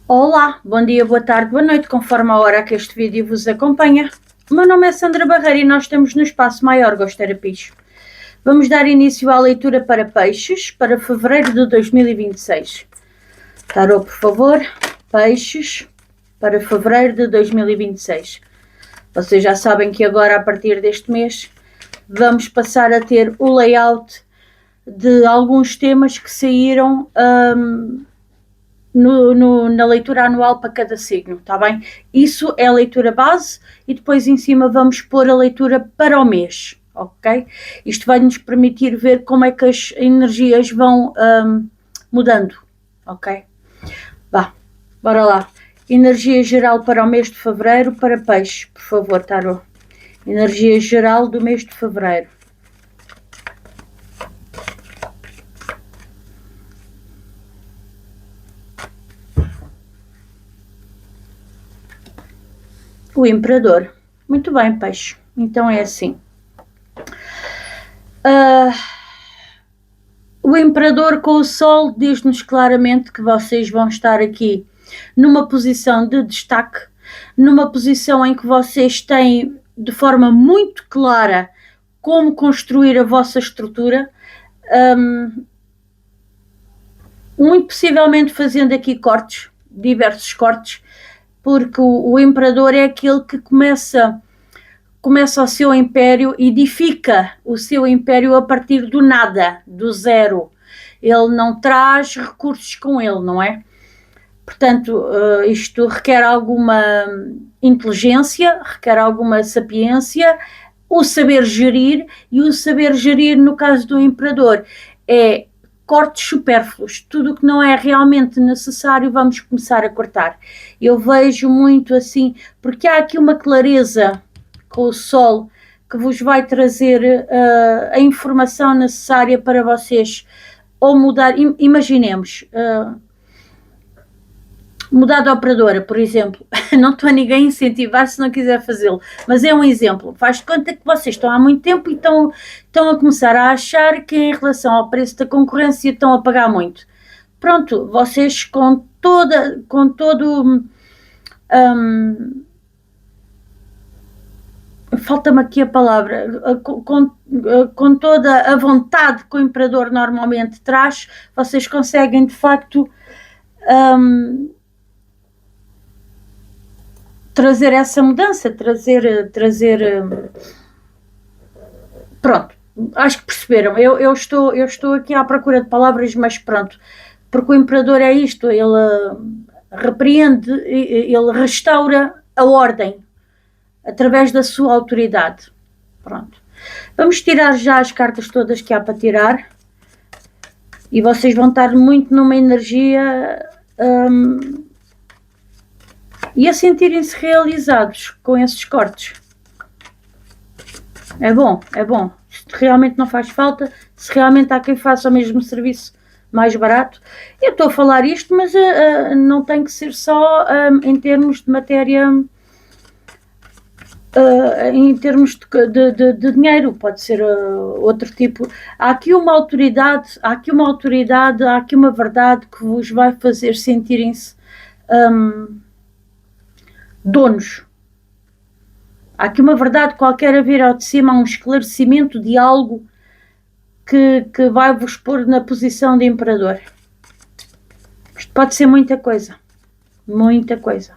Olá, bom dia, boa tarde, boa noite, conforme a hora que este vídeo vos acompanha. O meu nome é Sandra Barreira e nós estamos no Espaço Maior Gosto Terapis. Vamos dar início à leitura para peixes para fevereiro de 2026. Tarô, por favor, peixes para fevereiro de 2026. Vocês já sabem que agora, a partir deste mês, vamos passar a ter o layout de alguns temas que saíram na leitura anual para cada signo, está bem? Isso é a leitura base e depois em cima vamos pôr a leitura para o mês, ok? Isto vai nos permitir ver como é que as energias vão mudando, ok? Vá, bora lá. Energia geral para o mês de fevereiro para peixe, por favor, Tarô. Energia geral do mês de fevereiro. O Imperador. Muito bem, peixe. Então é assim. O Imperador com o Sol diz-nos claramente que vocês vão estar aqui numa posição de destaque, numa posição em que vocês têm de forma muito clara como construir a vossa estrutura, muito possivelmente fazendo aqui cortes, diversos cortes, porque o Imperador é aquele que começa o seu império, edifica o seu império a partir do nada, do zero. Ele não traz recursos com ele, não é? Portanto, isto requer alguma inteligência, requer alguma sapiência, o saber gerir, e o saber gerir, no caso do Imperador, é cortes supérfluos, tudo o que não é realmente necessário vamos começar a cortar. Eu vejo muito assim, porque há aqui uma clareza com o Sol que vos vai trazer a informação necessária para vocês ou mudar. Imaginemos, mudar de operadora, por exemplo. Não estou a ninguém incentivar se não quiser fazê-lo, mas é um exemplo. Faz de conta que vocês estão há muito tempo e estão a começar a achar que em relação ao preço da concorrência estão a pagar muito. Pronto, vocês com todo falta-me aqui a palavra, com toda a vontade que o Imperador normalmente traz, vocês conseguem de facto trazer essa mudança, trazer pronto, acho que perceberam. Eu estou aqui à procura de palavras, mas pronto, porque o Imperador é isto, ele repreende, ele restaura a ordem através da sua autoridade. Pronto. Vamos tirar já as cartas todas que há para tirar e vocês vão estar muito numa energia e a sentirem-se realizados com esses cortes. É bom, é bom. Se realmente não faz falta, se realmente há quem faça o mesmo serviço mais barato. Eu estou a falar isto, mas não tem que ser só em termos de matéria, em termos de dinheiro, pode ser outro tipo. Há aqui uma autoridade, há aqui uma verdade que vos vai fazer sentirem-se donos. Há aqui uma verdade qualquer a vir ao de cima, há um esclarecimento de algo que vai vos pôr na posição de imperador. Isto pode ser muita coisa. Muita coisa.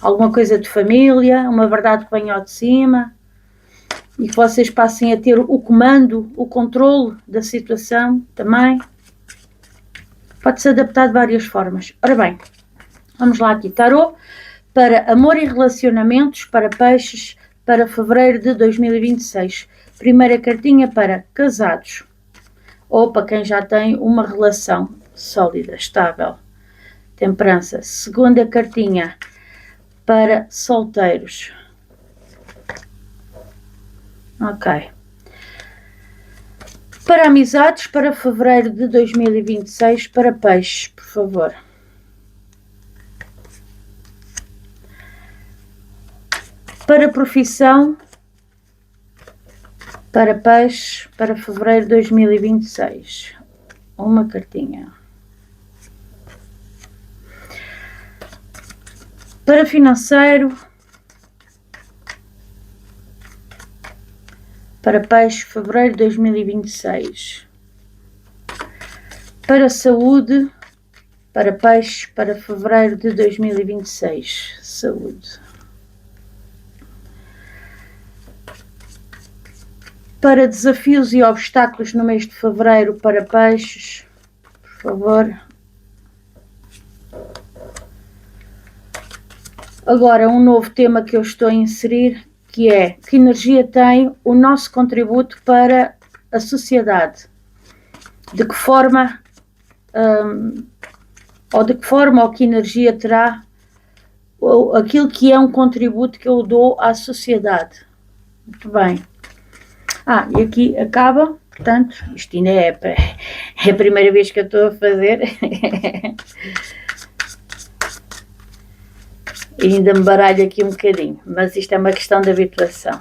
Alguma coisa de família, uma verdade que venha ao de cima e que vocês passem a ter o comando, o controle da situação também. Pode-se adaptar de várias formas. Ora bem, vamos lá aqui. Tarô para amor e relacionamentos, para peixes, para fevereiro de 2026. Primeira cartinha para casados ou para quem já tem uma relação sólida, estável. Temperança. Segunda cartinha para solteiros. Ok. Para amizades, para fevereiro de 2026, para peixes, por favor. Para profissão, para peixes, para fevereiro de 2026. Uma cartinha. Para financeiro, para peixe, fevereiro de 2026. Para saúde, para peixe, para fevereiro de 2026. Saúde. Para desafios e obstáculos no mês de fevereiro para peixes, por favor. Agora, um novo tema que eu estou a inserir, que é: que energia tem o nosso contributo para a sociedade? De que forma, ou que energia terá aquilo que é um contributo que eu dou à sociedade? Muito bem. E aqui acaba, portanto, isto ainda é a primeira vez que eu estou a fazer. Ainda me baralho aqui um bocadinho, mas isto é uma questão de habituação.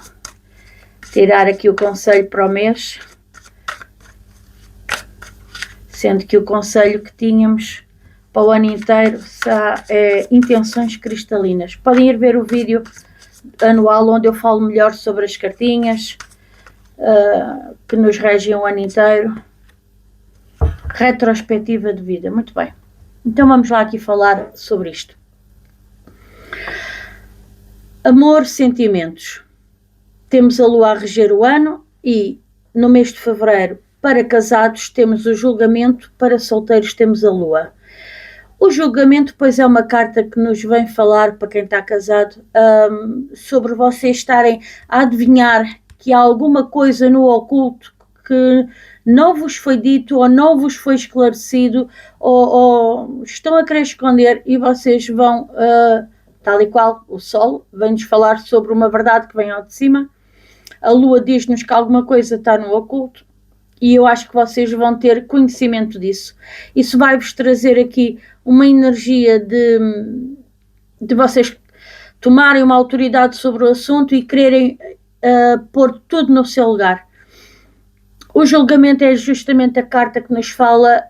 Tirar aqui o conselho para o mês, sendo que o conselho que tínhamos para o ano inteiro é intenções cristalinas. Podem ir ver o vídeo anual onde eu falo melhor sobre as cartinhas que nos regem o ano inteiro. Retrospectiva de vida. Muito bem. Então vamos lá aqui falar sobre isto. Amor, sentimentos. Temos a lua a reger o ano e no mês de fevereiro, para casados, temos o julgamento, para solteiros temos a lua. O julgamento, pois, é uma carta que nos vem falar, para quem está casado, sobre vocês estarem a adivinhar que há alguma coisa no oculto que não vos foi dito ou não vos foi esclarecido ou estão a querer esconder, e vocês vão, tal e qual o Sol, vem-nos falar sobre uma verdade que vem ao de cima. A Lua diz-nos que alguma coisa está no oculto e eu acho que vocês vão ter conhecimento disso. Isso vai-vos trazer aqui uma energia de vocês tomarem uma autoridade sobre o assunto e quererem pôr tudo no seu lugar. O julgamento é justamente a carta que nos fala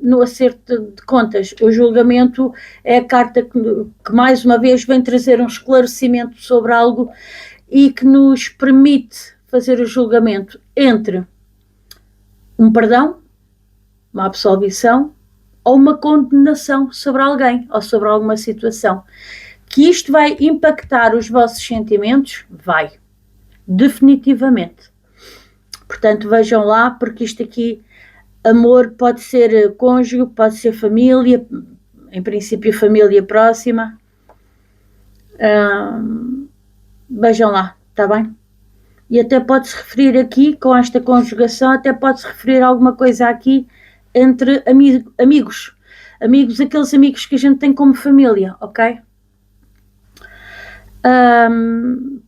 no acerto de contas. O julgamento é a carta que mais uma vez vem trazer um esclarecimento sobre algo e que nos permite fazer o julgamento entre um perdão, uma absolvição ou uma condenação sobre alguém ou sobre alguma situação. Que isto vai impactar os vossos sentimentos? Vai, definitivamente. Portanto, vejam lá, porque isto aqui, amor pode ser cônjuge, pode ser família, em princípio família próxima. Vejam lá, está bem? E até pode-se referir aqui, com esta conjugação, até pode-se referir a alguma coisa aqui entre amigos. Amigos, aqueles amigos que a gente tem como família, ok?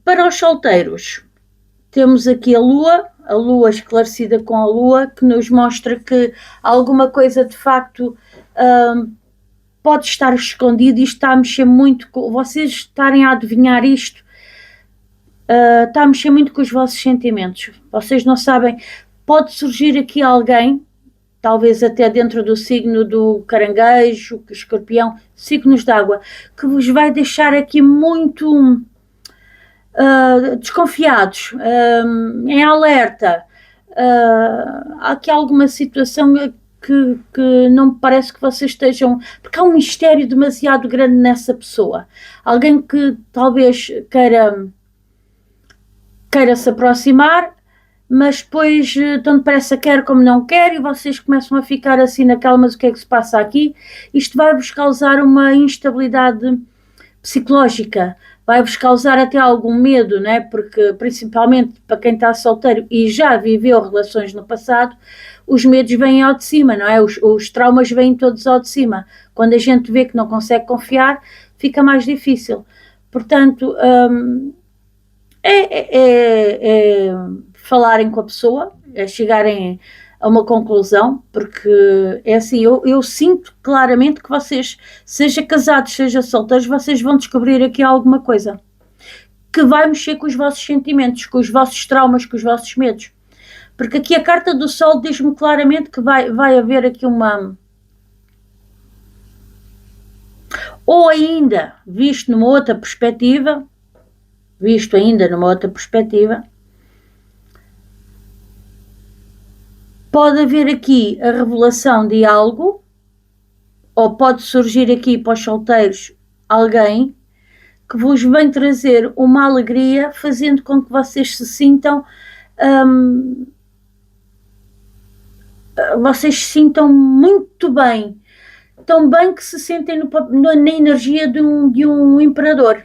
Para os solteiros, temos aqui a Lua esclarecida com a Lua, que nos mostra que alguma coisa de facto pode estar escondido e está a mexer muito com vocês estarem a adivinhar isto. Está a mexer muito com os vossos sentimentos. Vocês não sabem, pode surgir aqui alguém, talvez até dentro do signo do caranguejo, escorpião, signos de água, que vos vai deixar aqui muito desconfiados, em alerta. Há aqui alguma situação que não me parece que vocês estejam, porque há um mistério demasiado grande nessa pessoa. Alguém que talvez queira se aproximar, mas depois tanto depressa quer como não quer, e vocês começam a ficar assim naquela, mas o que é que se passa aqui? Isto vai-vos causar uma instabilidade psicológica, vai-vos causar até algum medo, não é? Porque principalmente para quem está solteiro e já viveu relações no passado, os medos vêm ao de cima, não é? Os traumas vêm todos ao de cima. Quando a gente vê que não consegue confiar, fica mais difícil. Portanto, é falarem com a pessoa, é chegarem a uma conclusão, porque é assim, eu sinto claramente que vocês, seja casados, seja solteiros, vocês vão descobrir aqui alguma coisa que vai mexer com os vossos sentimentos, com os vossos traumas, com os vossos medos. Porque aqui a carta do Sol diz-me claramente que vai haver aqui Ou ainda, visto ainda numa outra perspectiva, pode haver aqui a revelação de algo, ou pode surgir aqui para os solteiros alguém que vos vem trazer uma alegria, fazendo com que vocês se sintam muito bem, tão bem que se sentem na energia de um imperador.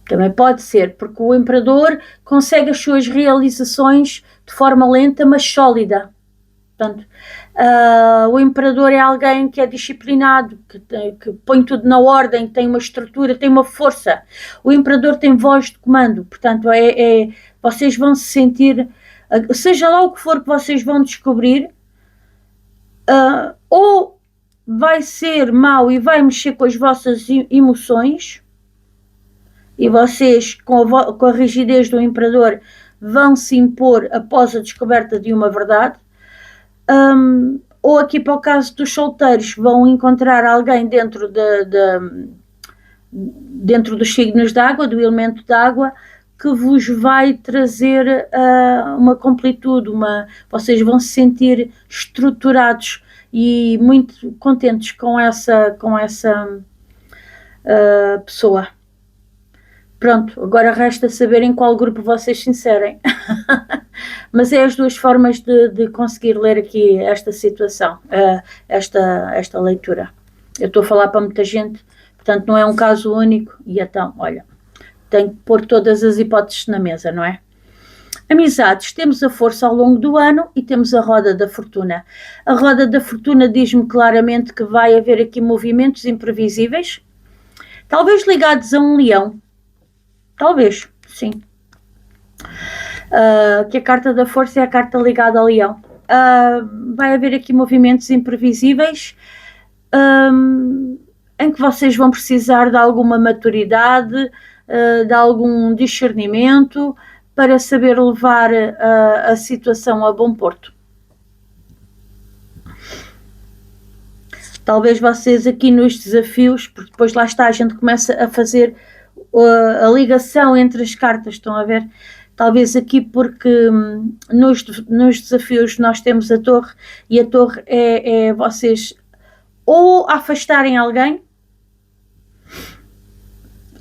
Também pode ser, porque o imperador consegue as suas realizações de forma lenta, mas sólida. Portanto, o imperador é alguém que é disciplinado, que põe tudo na ordem, tem uma estrutura, tem uma força. O imperador tem voz de comando, portanto, vocês vão se sentir, seja lá o que for que vocês vão descobrir, ou vai ser mau e vai mexer com as vossas emoções, e vocês, com a rigidez do imperador, vão se impor após a descoberta de uma verdade. Ou aqui para o caso dos solteiros, vão encontrar alguém dentro dos signos de água, do elemento de água, que vos vai trazer uma completude, vocês vão se sentir estruturados e muito contentes com essa pessoa. Pronto, agora resta saber em qual grupo vocês se inserem. Mas é as duas formas de conseguir ler aqui esta situação, esta leitura. Eu estou a falar para muita gente, portanto não é um caso único, e então, olha, tenho que pôr todas as hipóteses na mesa, não é? Amizades, temos a força ao longo do ano e temos a roda da fortuna. A roda da fortuna diz-me claramente que vai haver aqui movimentos imprevisíveis, talvez ligados a um leão. Talvez, sim. Que a carta da força é a carta ligada ao leão. Vai haver aqui movimentos imprevisíveis em que vocês vão precisar de alguma maturidade, de algum discernimento para saber levar a situação a bom porto. Talvez vocês aqui nos desafios, porque depois lá está, a gente começa a fazer a ligação entre as cartas, estão a ver? Talvez aqui porque nos desafios nós temos a torre, e a torre é vocês ou afastarem alguém,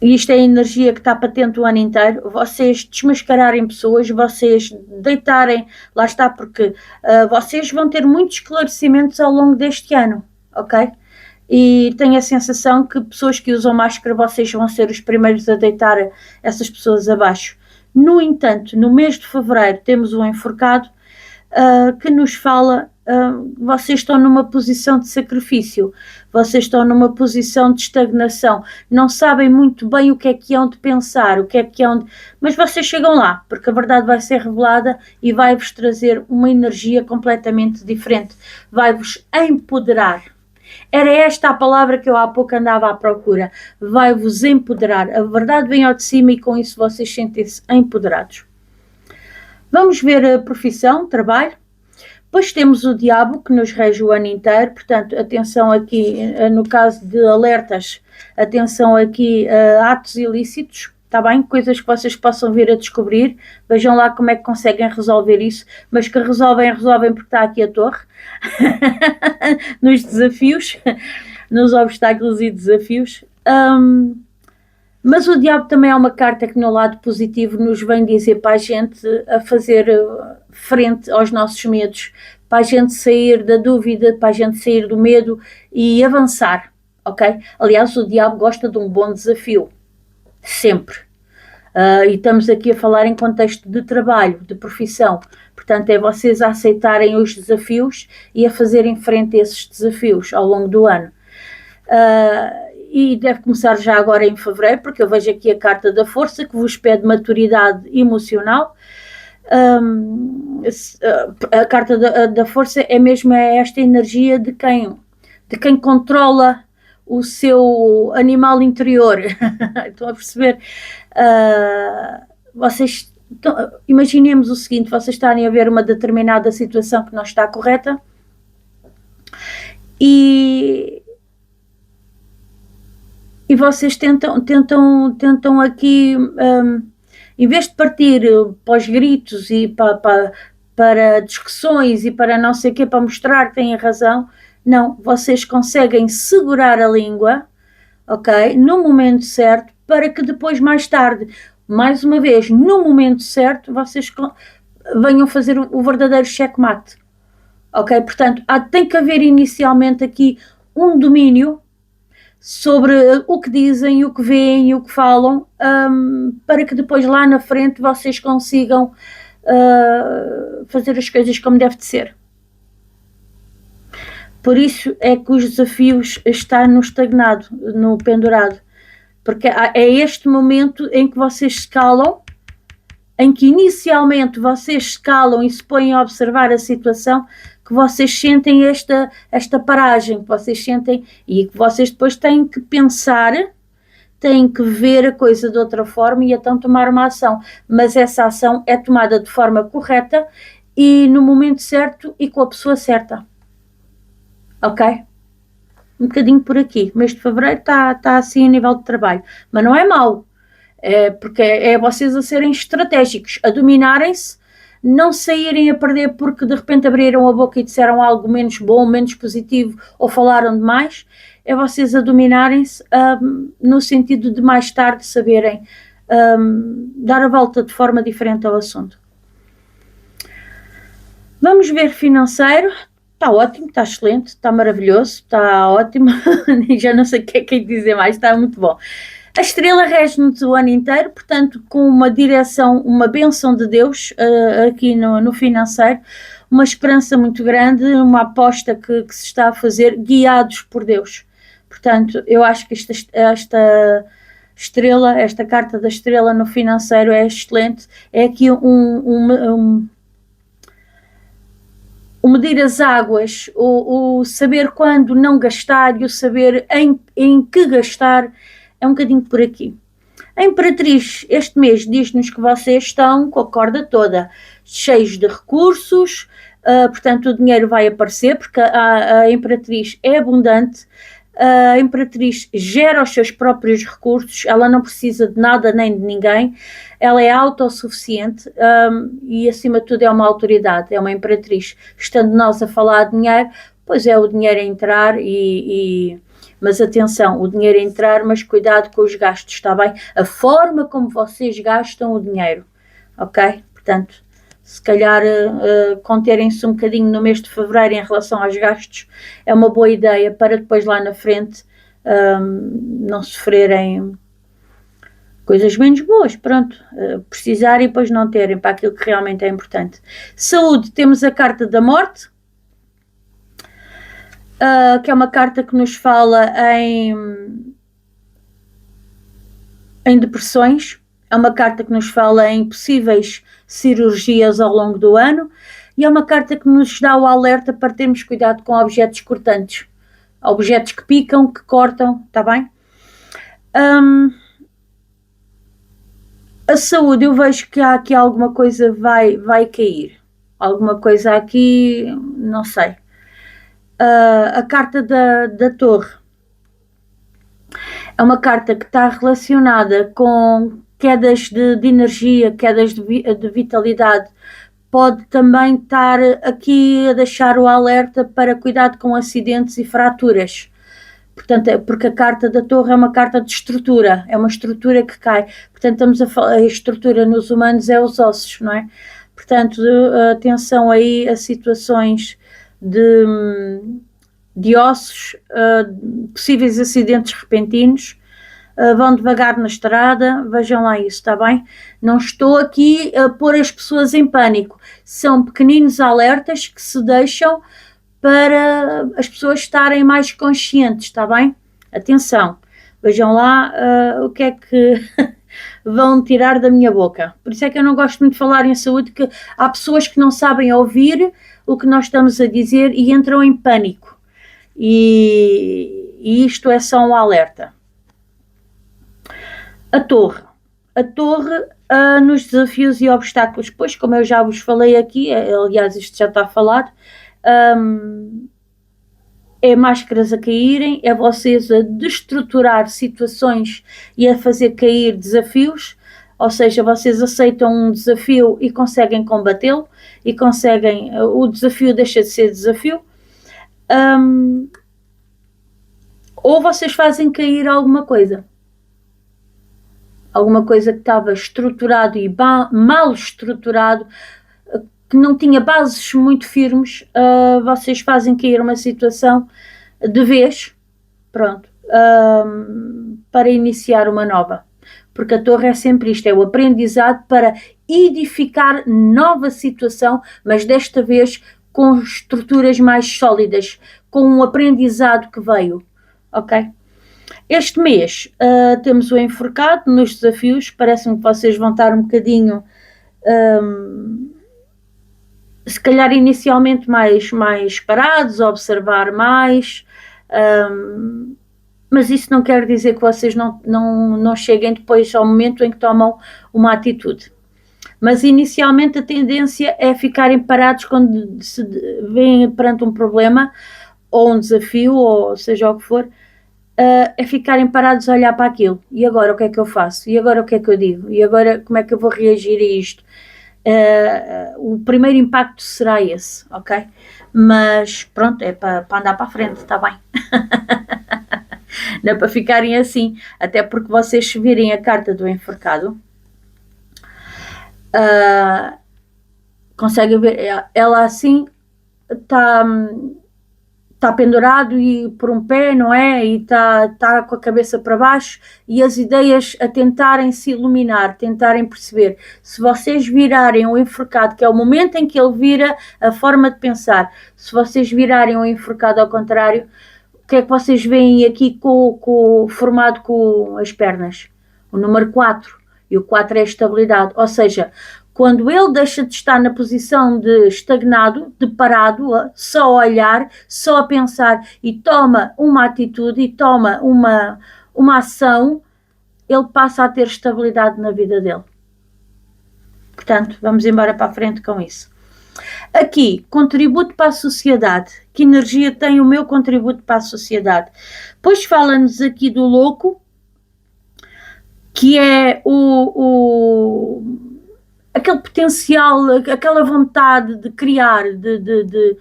e isto é a energia que está patente o ano inteiro, vocês desmascararem pessoas, vocês deitarem, lá está, porque vocês vão ter muitos esclarecimentos ao longo deste ano, ok? E tenho a sensação que pessoas que usam máscara, vocês vão ser os primeiros a deitar essas pessoas abaixo. No entanto, no mês de fevereiro temos um enforcado que nos fala, vocês estão numa posição de sacrifício, vocês estão numa posição de estagnação, não sabem muito bem o que é que hão de pensar, mas vocês chegam lá, porque a verdade vai ser revelada e vai-vos trazer uma energia completamente diferente, vai-vos empoderar. Era esta a palavra que eu há pouco andava à procura. Vai-vos empoderar. A verdade vem ao de cima e com isso vocês sentem-se empoderados. Vamos ver a profissão, trabalho. Depois temos o diabo que nos rege o ano inteiro. Portanto, atenção aqui, no caso de alertas, atenção aqui a atos ilícitos. Está bem? Coisas que vocês possam vir a descobrir. Vejam lá como é que conseguem resolver isso. Mas que resolvem porque está aqui a torre. Nos desafios, nos obstáculos e desafios. Mas o diabo também é uma carta que no lado positivo nos vem dizer para a gente a fazer frente aos nossos medos. Para a gente sair da dúvida, para a gente sair do medo e avançar. Ok? Aliás, o diabo gosta de um bom desafio. Sempre. E estamos aqui a falar em contexto de trabalho, de profissão. Portanto, é vocês a aceitarem os desafios e a fazerem frente a esses desafios ao longo do ano. E deve começar já agora em fevereiro, porque eu vejo aqui a carta da força que vos pede maturidade emocional. A carta da força é mesmo esta energia de quem controla o seu animal interior. Estão a perceber? Vocês imaginemos o seguinte: vocês estarem a ver uma determinada situação que não está correta e e vocês tentam aqui, em vez de partir para os gritos e para discussões e para não sei o quê, para mostrar que têm razão, não, vocês conseguem segurar a língua, ok, no momento certo, para que depois, mais tarde, mais uma vez, no momento certo, vocês venham fazer o verdadeiro checkmate, ok? Portanto, tem que haver inicialmente aqui um domínio sobre o que dizem, o que veem, o que falam, para que depois lá na frente vocês consigam fazer as coisas como deve de ser. Por isso é que os desafios estão no estagnado, no pendurado, porque é este momento em que vocês se calam, em que inicialmente vocês se calam e se põem a observar a situação, que vocês sentem esta paragem, que vocês sentem, e que vocês depois têm que pensar, têm que ver a coisa de outra forma e então tomar uma ação, mas essa ação é tomada de forma correta e no momento certo e com a pessoa certa, ok? Um bocadinho por aqui, mês de fevereiro está assim a nível de trabalho, mas não é mau, porque é vocês a serem estratégicos, a dominarem-se, não saírem a perder porque de repente abriram a boca e disseram algo menos bom, menos positivo ou falaram demais, é vocês a dominarem-se no sentido de mais tarde saberem dar a volta de forma diferente ao assunto. Vamos ver financeiro. Está ótimo, está excelente, está maravilhoso, está ótimo, já não sei o que é que dizer mais, está muito bom. A estrela rege-nos o ano inteiro, portanto, com uma direção, uma bênção de Deus aqui no financeiro, uma esperança muito grande, uma aposta que se está a fazer, guiados por Deus. Portanto, eu acho que esta estrela, esta carta da estrela no financeiro é excelente, é aqui o medir as águas, o saber quando não gastar e o saber em que gastar, é um bocadinho por aqui. A Imperatriz este mês diz-nos que vocês estão com a corda toda, cheios de recursos, portanto o dinheiro vai aparecer, porque a Imperatriz é abundante, a Imperatriz gera os seus próprios recursos, ela não precisa de nada nem de ninguém, ela é autossuficiente e acima de tudo é uma autoridade, é uma Imperatriz. Estando nós a falar de dinheiro, pois é o dinheiro a entrar mas atenção, o dinheiro a entrar, mas cuidado com os gastos, está bem? A forma como vocês gastam o dinheiro, ok? Portanto, se calhar conterem-se um bocadinho no mês de fevereiro em relação aos gastos, é uma boa ideia para depois lá na frente não sofrerem coisas menos boas, pronto, precisarem e depois não terem para aquilo que realmente é importante. Saúde, temos a carta da morte, que é uma carta que nos fala em depressões, é uma carta que nos fala em possíveis cirurgias ao longo do ano e é uma carta que nos dá o alerta para termos cuidado com objetos cortantes, objetos que picam, que cortam, está bem? A saúde, eu vejo que há aqui alguma coisa vai cair, alguma coisa aqui, não sei. A carta da torre é uma carta que está relacionada com quedas de energia, quedas de vitalidade. Pode também estar aqui a deixar o alerta para cuidado com acidentes e fraturas. Portanto, porque a carta da torre é uma carta de estrutura, é uma estrutura que cai. Portanto, estamos a falar, a estrutura nos humanos é os ossos, não é? Portanto, atenção aí a situações de ossos, possíveis acidentes repentinos, vão devagar na estrada, vejam lá isso, está bem? Não estou aqui a pôr as pessoas em pânico, são pequeninos alertas que se deixam para as pessoas estarem mais conscientes, está bem? Atenção, vejam lá o que é que vão tirar da minha boca. Por isso é que eu não gosto muito de falar em saúde, que há pessoas que não sabem ouvir o que nós estamos a dizer e entram em pânico. E isto é só um alerta. A torre nos desafios e obstáculos, pois como eu já vos falei aqui, aliás isto já está falado, é máscaras a caírem, é vocês a destruturar situações e a fazer cair desafios, ou seja, vocês aceitam um desafio e conseguem combatê-lo, e conseguem, o desafio deixa de ser desafio, ou vocês fazem cair alguma coisa que estava estruturado e mal estruturado, que não tinha bases muito firmes, vocês fazem cair uma situação de vez, pronto, para iniciar uma nova. Porque a torre é sempre isto, é o aprendizado para edificar nova situação, mas desta vez com estruturas mais sólidas, com um aprendizado que veio, ok? Este mês temos o enforcado nos desafios, parece-me que vocês vão estar um bocadinho, se calhar inicialmente mais parados, a observar mais, mas isso não quer dizer que vocês não cheguem depois ao momento em que tomam uma atitude. Mas inicialmente a tendência é ficarem parados quando se veem perante um problema, ou um desafio, ou seja o que for, é ficarem parados a olhar para aquilo. E agora o que é que eu faço? E agora o que é que eu digo? E agora como é que eu vou reagir a isto? O primeiro impacto será esse, ok? Mas pronto, é para andar para a frente, está bem? Não é para ficarem assim, até porque vocês se virem a carta do enforcado, conseguem ver, ela assim está pendurado e por um pé, não é? E está com a cabeça para baixo e as ideias a tentarem se iluminar, tentarem perceber. Se vocês virarem o enforcado, que é o momento em que ele vira a forma de pensar, se vocês virarem o enforcado ao contrário, o que é que vocês veem aqui formado com as pernas? O número 4. E o 4 é a estabilidade. Ou seja, quando ele deixa de estar na posição de estagnado, de parado, só a olhar, só a pensar e toma uma atitude e toma uma ação, ele passa a ter estabilidade na vida dele. Portanto, vamos embora para a frente com isso. Aqui, contributo para a sociedade. Que energia tem o meu contributo para a sociedade? Pois fala-nos aqui do louco, que é aquele potencial, aquela vontade de criar, de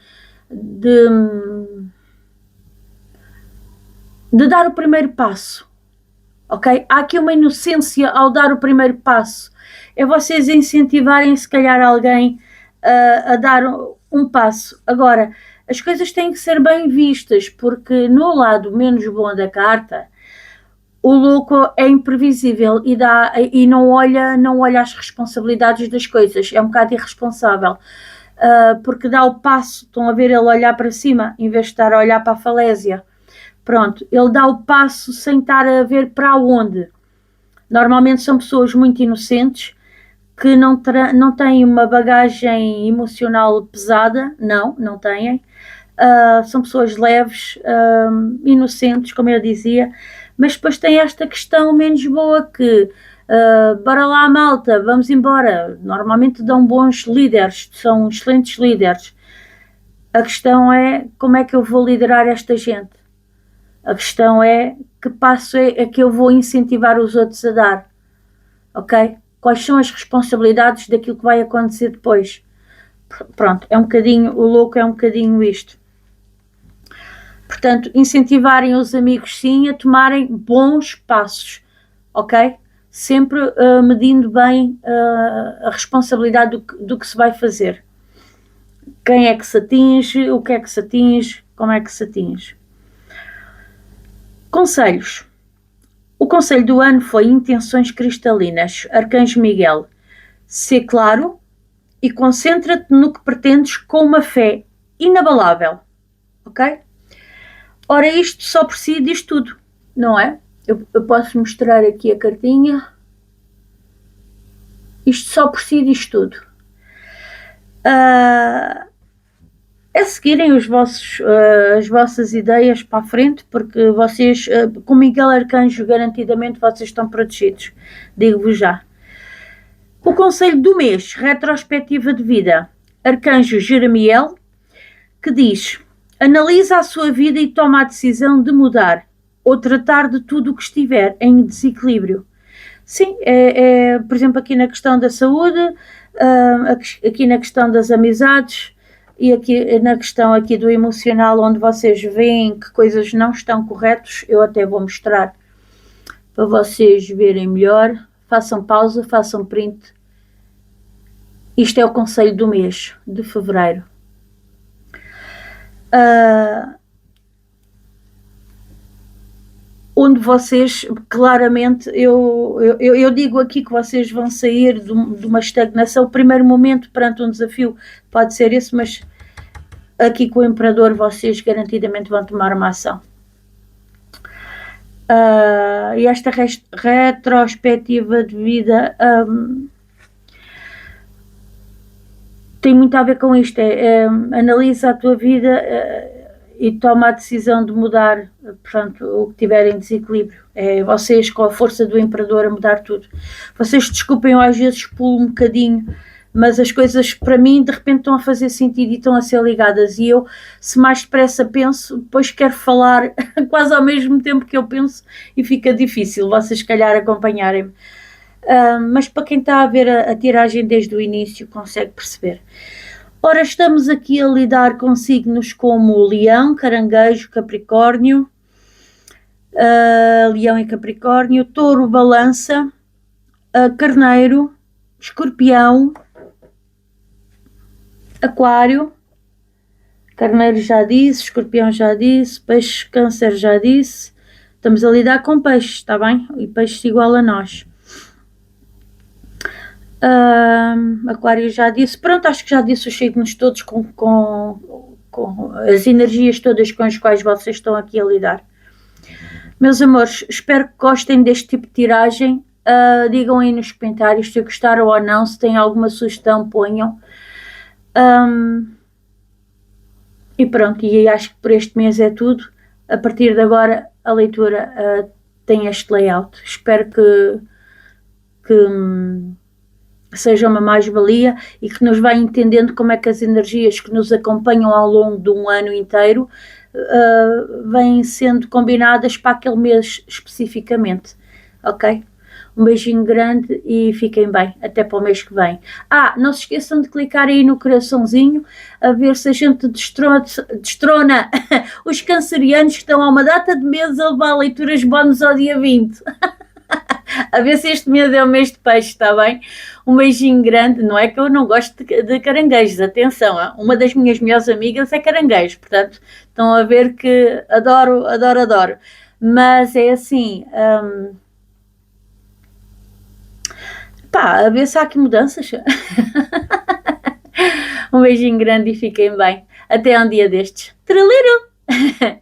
dar o primeiro passo, ok? Há aqui uma inocência ao dar o primeiro passo. É vocês incentivarem, se calhar, alguém a dar um passo. Agora, as coisas têm que ser bem vistas, porque no lado menos bom da carta, o louco é imprevisível e não olha as responsabilidades das coisas, é um bocado irresponsável, porque dá o passo, estão a ver ele olhar para cima, em vez de estar a olhar para a falésia. Pronto, ele dá o passo sem estar a ver para onde. Normalmente são pessoas muito inocentes, que não têm uma bagagem emocional pesada, não têm. São pessoas leves, inocentes, como eu dizia, mas depois tem esta questão menos boa que, bora lá malta, vamos embora. Normalmente dão bons líderes, são excelentes líderes. A questão é como é que eu vou liderar esta gente. A questão é que passo é que eu vou incentivar os outros a dar, ok? Quais são as responsabilidades daquilo que vai acontecer depois? Pronto, é um bocadinho, o louco é um bocadinho isto. Portanto, incentivarem os amigos sim a tomarem bons passos, ok? Sempre medindo bem a responsabilidade do que se vai fazer. Quem é que se atinge, o que é que se atinge, como é que se atinge. Conselhos. O conselho do ano foi intenções cristalinas. Arcanjo Miguel. Sê claro e concentra-te no que pretendes com uma fé inabalável. Ok? Ora, isto só por si diz tudo, não é? Eu posso mostrar aqui a cartinha. Isto só por si diz tudo. É seguirem as vossas ideias para a frente, porque vocês, com Miguel Arcanjo, garantidamente vocês estão protegidos. Digo-vos já. O conselho do mês, retrospectiva de vida. Arcanjo Jeremiel, que diz: Analisa a sua vida e toma a decisão de mudar ou tratar de tudo o que estiver em desequilíbrio. Sim, por exemplo, aqui na questão da saúde, aqui na questão das amizades e aqui na questão aqui do emocional, onde vocês veem que coisas não estão corretas, eu até vou mostrar para vocês verem melhor. Façam pausa, façam print. Isto é o conselho do mês de fevereiro. Onde vocês, claramente, eu digo aqui que vocês vão sair de uma estagnação. O primeiro momento perante um desafio pode ser esse, mas aqui com o Imperador vocês garantidamente vão tomar uma ação. E esta retrospectiva de vida tem muito a ver com isto, analisa a tua vida e toma a decisão de mudar, portanto, o que tiver em desequilíbrio. É vocês, com a força do Imperador, a mudar tudo. Vocês desculpem, eu às vezes pulo um bocadinho, mas as coisas para mim de repente estão a fazer sentido e estão a ser ligadas, e eu, se mais depressa penso, depois quero falar quase ao mesmo tempo que eu penso e fica difícil vocês se calhar acompanharem-me. Mas para quem está a ver a tiragem desde o início consegue perceber. Ora, estamos aqui a lidar com signos como Leão, Caranguejo, Capricórnio, Leão e Capricórnio, Touro, Balança, Carneiro, Escorpião, Aquário, Carneiro já disse, Escorpião já disse, Peixe, Câncer já disse. Estamos a lidar com peixes, está bem? E peixes igual a nós. Aquário já disse, pronto, acho que já disse os signos todos com as energias todas com as quais vocês estão aqui a lidar. Meus amores, espero que gostem deste tipo de tiragem. Digam aí nos comentários se gostaram ou não, se têm alguma sugestão, ponham. E pronto, e acho que por este mês é tudo. A partir de agora a leitura tem este layout. Espero que seja uma mais-valia e que nos vá entendendo como é que as energias que nos acompanham ao longo de um ano inteiro vêm sendo combinadas para aquele mês especificamente, ok? Um beijinho grande e fiquem bem, até para o mês que vem. Não se esqueçam de clicar aí no coraçãozinho, a ver se a gente destrona os cancerianos que estão há uma data de meses a levar leituras bónus ao dia 20. A ver se este mês é o mês de peixe, está bem? Um beijinho grande. Não é que eu não gosto de caranguejos, atenção, uma das minhas melhores amigas é caranguejo, portanto, estão a ver que adoro, adoro, adoro. Mas é assim, a ver se há aqui mudanças. Um beijinho grande e fiquem bem. Até um dia destes. Traliru!